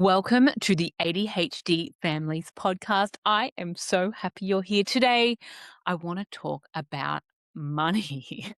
Welcome to the ADHD Families Podcast. I am so happy you're here today. I want to talk about money.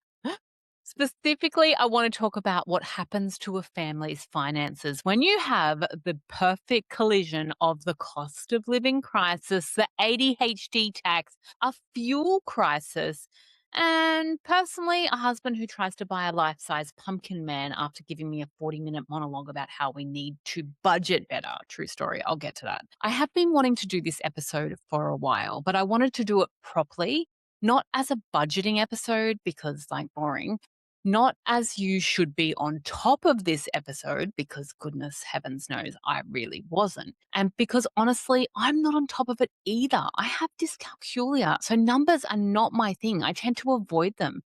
Specifically, I want to talk about what happens to a family's finances when you have the perfect collision of the cost of living crisis, the ADHD tax, a fuel crisis, and personally, a husband who tries to buy a life-size pumpkin man after giving me a 40-minute monologue about how we need to budget better. True story. I'll get to that. I have been wanting to do this episode for a while, but I wanted to do it properly, not as a budgeting episode because, boring, not as you should be on top of this episode, because goodness heavens knows I really wasn't. And because honestly, I'm not on top of it either. I have dyscalculia, so numbers are not my thing. I tend to avoid them.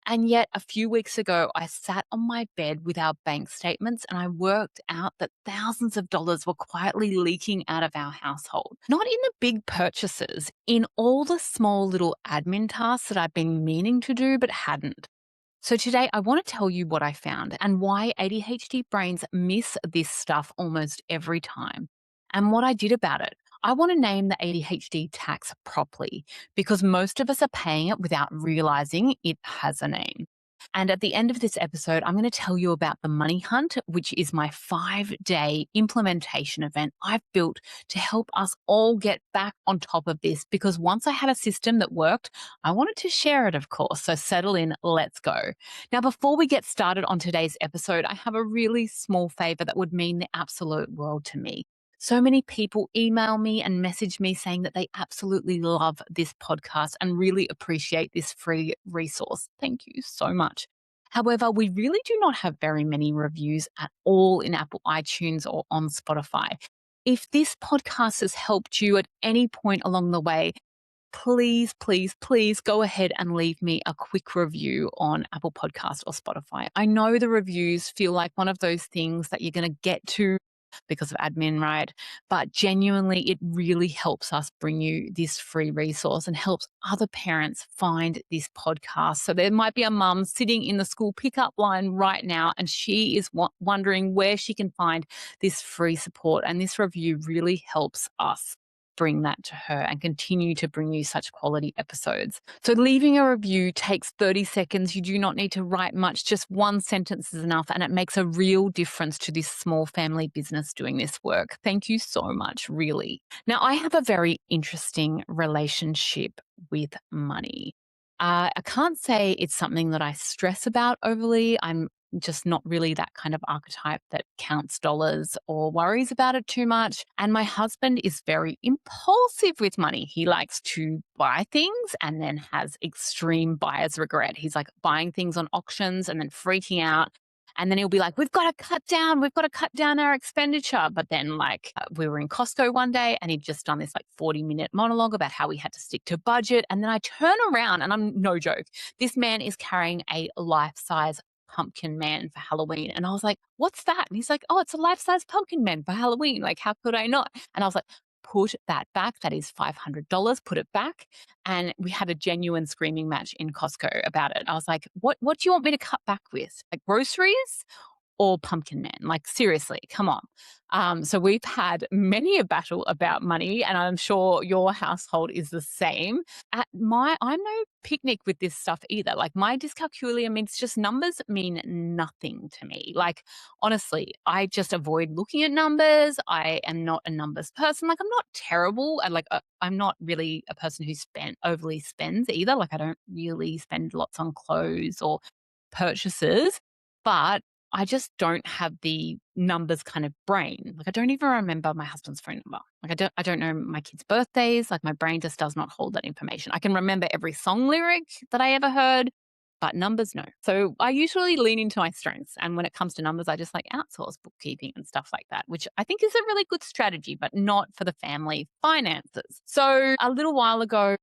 And yet, a few weeks ago, I sat on my bed with our bank statements and I worked out that thousands of dollars were quietly leaking out of our household. Not in the big purchases, in all the small little admin tasks that I've been meaning to do but hadn't. So today I want to tell you what I found and why ADHD brains miss this stuff almost every time and what I did about it. I want to name the ADHD tax properly because most of us are paying it without realizing it has a name. And at the end of this episode, I'm going to tell you about the Money Hunt, which is my 5-day implementation event I've built to help us all get back on top of this. Because once I had a system that worked, I wanted to share it, of course. So settle in, let's go. Now, before we get started on today's episode, I have a really small favor that would mean the absolute world to me. So many people email me and message me saying that they absolutely love this podcast and really appreciate this free resource. Thank you so much. However, we really do not have very many reviews at all in Apple iTunes or on Spotify. If this podcast has helped you at any point along the way, please, please, please go ahead and leave me a quick review on Apple Podcast or Spotify. I know the reviews feel like one of those things that you're going to get to because of admin, right? But genuinely, it really helps us bring you this free resource and helps other parents find this podcast. So there might be a mum sitting in the school pickup line right now, and she is wondering where she can find this free support. And this review really helps us bring that to her and continue to bring you such quality episodes. So leaving a review takes 30 seconds. You do not need to write much. Just one sentence is enough, and it makes a real difference to this small family business doing this work. Thank you so much, really. Now, I have a very interesting relationship with money. I can't say it's something that I stress about overly. I'm just not really that kind of archetype that counts dollars or worries about it too much. And my husband is very impulsive with money. He likes to buy things and then has extreme buyer's regret. He's like buying things on auctions and then freaking out. And then he'll be like, we've got to cut down our expenditure. But then we were in Costco one day and he'd just done this 40-minute monologue about how we had to stick to budget. And then I turn around and I'm no joke. This man is carrying a life-size pumpkin man for Halloween. And I was like, what's that? And he's like, oh, it's a life-size pumpkin man for Halloween. Like, how could I not? And I was like, put that back. That is $500. Put it back. And we had a genuine screaming match in Costco about it. I was like, what do you want me to cut back with? Like groceries or pumpkin man? Like, seriously, come on. So we've had many a battle about money, and I'm sure your household is the same. I'm no picnic with this stuff either. Like, my dyscalculia means just numbers mean nothing to me. Like, honestly, I just avoid looking at numbers. I am not a numbers person. Like, I'm not terrible. I'm not really a person who overly spends either. Like, I don't really spend lots on clothes or purchases, but I just don't have the numbers kind of brain. Like, I don't even remember my husband's phone number. Like, I don't know my kids' birthdays. Like, my brain just does not hold that information. I can remember every song lyric that I ever heard, but numbers, no. So I usually lean into my strengths. And when it comes to numbers, I just outsource bookkeeping and stuff like that, which I think is a really good strategy, but not for the family finances. So a little while ago,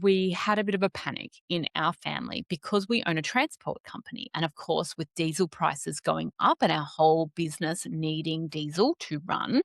we had a bit of a panic in our family because we own a transport company. And of course, with diesel prices going up and our whole business needing diesel to run,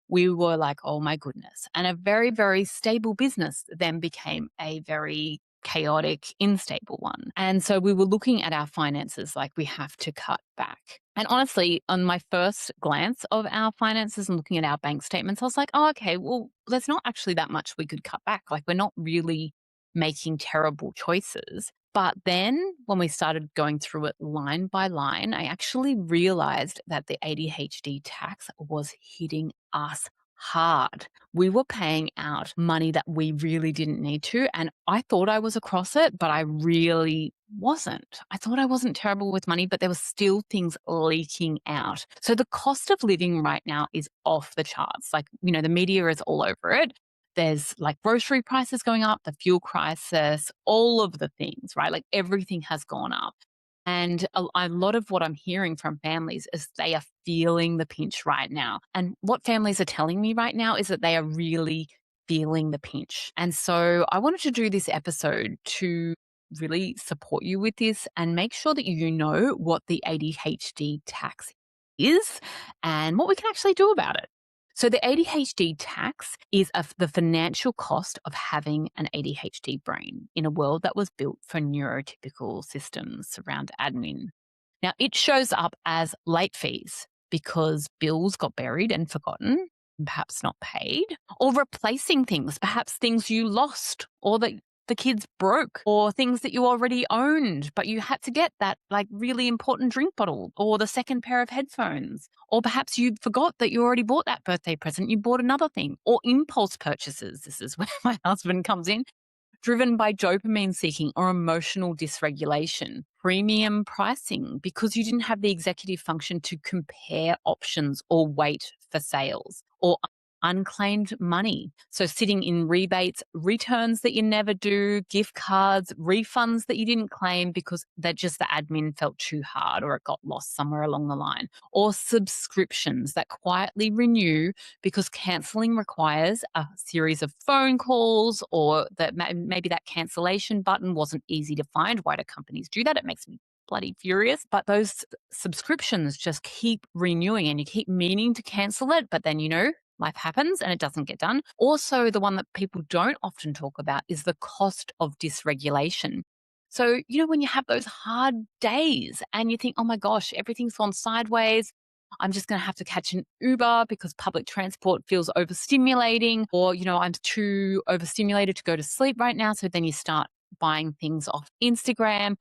we were like, oh my goodness. And a very, very stable business then became a very chaotic, unstable one. And so we were looking at our finances like we have to cut back. And honestly, on my first glance of our finances and looking at our bank statements, I was like, oh, okay, well, there's not actually that much we could cut back. Like, we're not really making terrible choices. But then when we started going through it line by line, I actually realized that the ADHD tax was hitting us hard. We were paying out money that we really didn't need to. And I thought I was across it, but I really wasn't. I thought I wasn't terrible with money, but there were still things leaking out. So the cost of living right now is off the charts. Like, the media is all over it. There's like grocery prices going up, the fuel crisis, all of the things, right? Like everything has gone up. And a lot of what I'm hearing from families is they are feeling the pinch right now. And what families are telling me right now is that they are really feeling the pinch. And so I wanted to do this episode to really support you with this and make sure that you know what the ADHD tax is and what we can actually do about it. So the ADHD tax is the financial cost of having an ADHD brain in a world that was built for neurotypical systems around admin. Now, it shows up as late fees because bills got buried and forgotten, and perhaps not paid, or replacing things, perhaps things you lost or that the kids broke, or things that you already owned, but you had to get that like really important drink bottle or the second pair of headphones. Or perhaps you forgot that you already bought that birthday present, you bought another thing. Or impulse purchases. This is where my husband comes in, driven by dopamine seeking or emotional dysregulation. Premium pricing because you didn't have the executive function to compare options or wait for sales. Or unclaimed money. So sitting in rebates, returns that you never do, gift cards, refunds that you didn't claim because the admin felt too hard or it got lost somewhere along the line. Or subscriptions that quietly renew because cancelling requires a series of phone calls, or that maybe that cancellation button wasn't easy to find. Why do companies do that? It makes me bloody furious. But those subscriptions just keep renewing and you keep meaning to cancel it, but then life happens and it doesn't get done. Also, the one that people don't often talk about is the cost of dysregulation. So, when you have those hard days and you think, oh my gosh, everything's gone sideways, I'm just going to have to catch an Uber because public transport feels overstimulating, or, I'm too overstimulated to go to sleep right now. So then you start buying things off Instagram,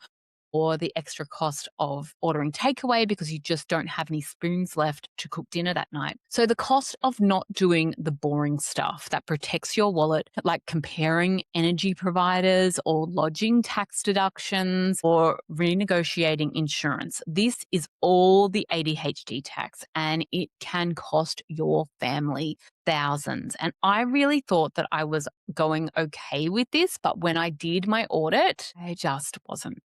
or the extra cost of ordering takeaway because you just don't have any spoons left to cook dinner that night. So the cost of not doing the boring stuff that protects your wallet, like comparing energy providers or lodging tax deductions or renegotiating insurance. This is all the ADHD tax, and it can cost your family thousands. And I really thought that I was going okay with this, but when I did my audit, I just wasn't.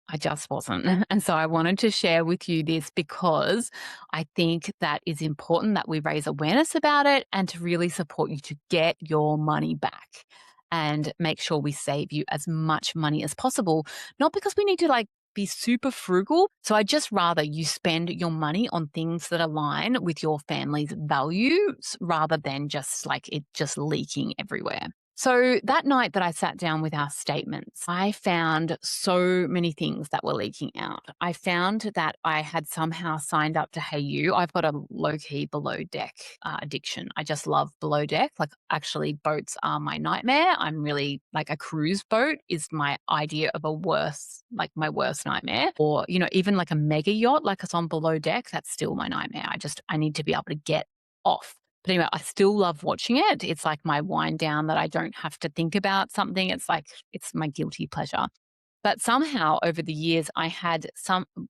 And so I wanted to share with you this because I think that is important that we raise awareness about it and to really support you to get your money back and make sure we save you as much money as possible. Not because we need to be super frugal. So I just rather you spend your money on things that align with your family's values rather than just it just leaking everywhere. So that night that I sat down with our statements, I found so many things that were leaking out. I found that I had somehow signed up to Hey You. I've got a low-key below deck addiction. I just love below deck. Actually, boats are my nightmare. I'm really a cruise boat is my idea of my worst nightmare. Or, even a mega yacht, it's on below deck, that's still my nightmare. I need to be able to get off. But anyway, I still love watching it. It's like my wind down that I don't have to think about something. It's my guilty pleasure. But somehow over the years, I had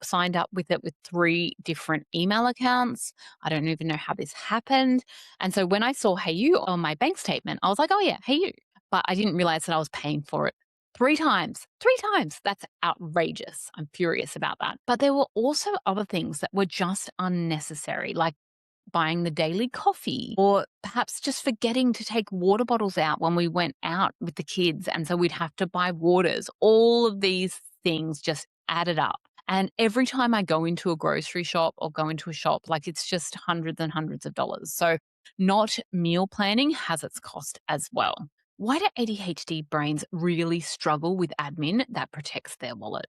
signed up with it with 3 different email accounts. I don't even know how this happened. And so when I saw Hey You on my bank statement, I was like, oh yeah, Hey You. But I didn't realize that I was paying for it 3 times. 3 times. That's outrageous. I'm furious about that. But there were also other things that were just unnecessary, like buying the daily coffee, or perhaps just forgetting to take water bottles out when we went out with the kids. And so we'd have to buy waters. All of these things just added up. And every time I go into a grocery shop or go into a shop, it's just hundreds and hundreds of dollars. So not meal planning has its cost as well. Why do ADHD brains really struggle with admin that protects their wallet?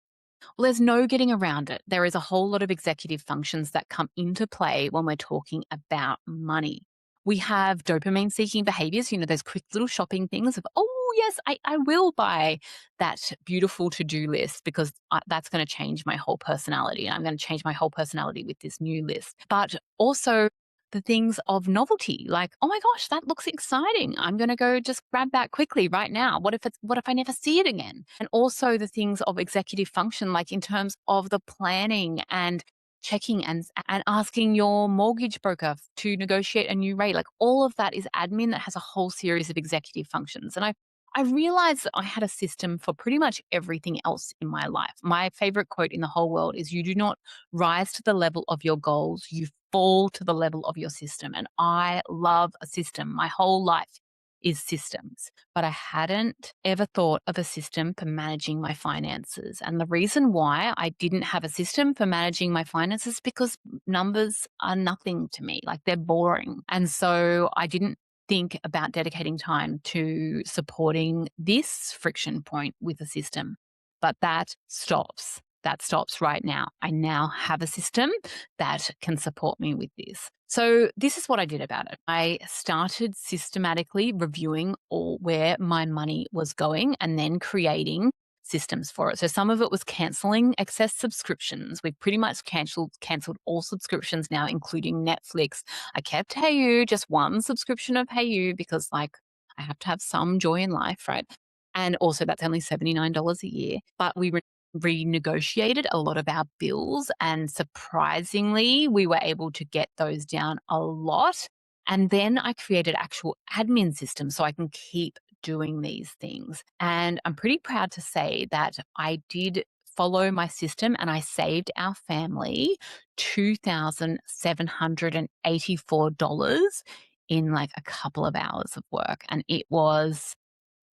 Well, there's no getting around it. There is a whole lot of executive functions that come into play when we're talking about money. We have dopamine seeking behaviors, those quick little shopping things of, oh, yes, I will buy that beautiful to do list because that's going to change my whole personality. And I'm going to change my whole personality with this new list. But also, the things of novelty, like, oh my gosh, that looks exciting. I'm going to go just grab that quickly right now. What if I never see it again? And also the things of executive function, like in terms of the planning and checking and asking your mortgage broker to negotiate a new rate. Like all of that is admin that has a whole series of executive functions. And I realized that I had a system for pretty much everything else in my life. My favorite quote in the whole world is, you do not rise to the level of your goals, you fall to the level of your system. And I love a system. My whole life is systems, but I hadn't ever thought of a system for managing my finances. And the reason why I didn't have a system for managing my finances, because numbers are nothing to me, like they're boring. And so I didn't think about dedicating time to supporting this friction point with a system. But that stops. That stops right now. I now have a system that can support me with this. So this is what I did about it. I started systematically reviewing all where my money was going and then creating systems for it. So some of it was canceling excess subscriptions. We've pretty much canceled all subscriptions now, including Netflix. I kept HeyU, just one subscription of HeyU because like I have to have some joy in life, right? And also that's only $79 a year. But we renegotiated a lot of our bills, and surprisingly, we were able to get those down a lot. And then I created actual admin systems so I can keep doing these things. And I'm pretty proud to say that I did follow my system and I saved our family $2,784 in like a couple of hours of work. And it was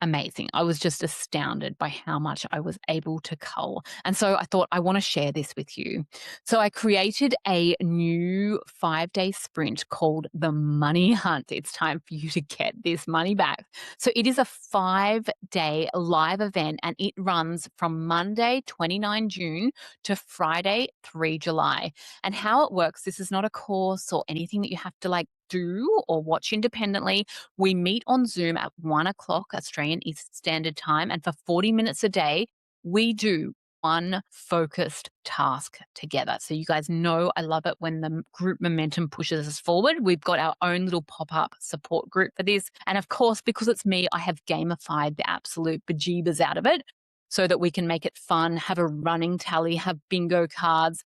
amazing. I was just astounded by how much I was able to cull. And so I thought, I want to share this with you. So I created a new 5-day sprint called the Money Hunt. It's time for you to get this money back. So it is a 5-day live event and it runs from Monday, 29 June to Friday, 3 July. And how it works, this is not a course or anything that you have to like do or watch independently. We meet on Zoom at 1:00 Australian Eastern Standard Time. And for 40 minutes a day, we do one focused task together. So you guys know I love it when the group momentum pushes us forward. We've got our own little pop-up support group for this. And of course, because it's me, I have gamified the absolute bejeebers out of it so that we can make it fun, have a running tally, have bingo cards.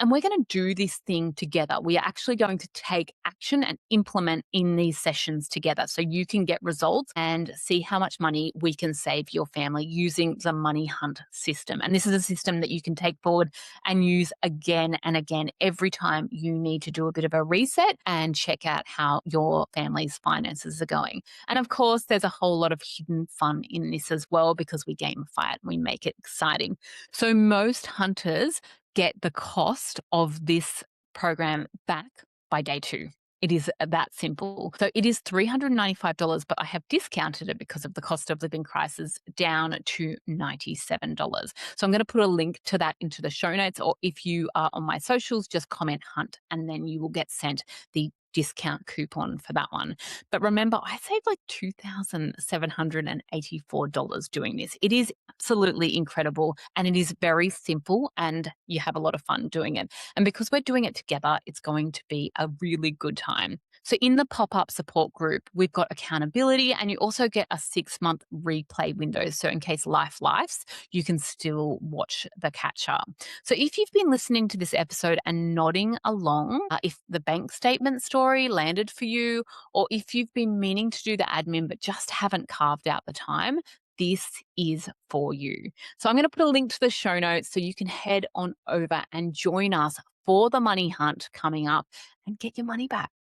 And we're going to do this thing together. We are actually going to take action and implement in these sessions together so you can get results and see how much money we can save your family using the Money Hunt system. And this is a system that you can take forward and use again and again every time you need to do a bit of a reset and check out how your family's finances are going. And of course, there's a whole lot of hidden fun in this as well because we gamify it and we make it exciting. So most hunters get the cost of this program back by day 2. It is that simple. So it is $395, but I have discounted it because of the cost of living crisis down to $97. So I'm going to put a link to that into the show notes, or if you are on my socials, just comment Hunt and then you will get sent the discount coupon for that one. But remember, I saved like $2,784 doing this. It is absolutely incredible and it is very simple and you have a lot of fun doing it. And because we're doing it together, it's going to be a really good time. So in the pop-up support group, we've got accountability and you also get a 6-month replay window. So in case life lifes, you can still watch the catch up. So if you've been listening to this episode and nodding along, if the bank statement story landed for you, or if you've been meaning to do the admin but just haven't carved out the time, this is for you. So I'm going to put a link to the show notes so you can head on over and join us for the Money Hunt coming up and get your money back.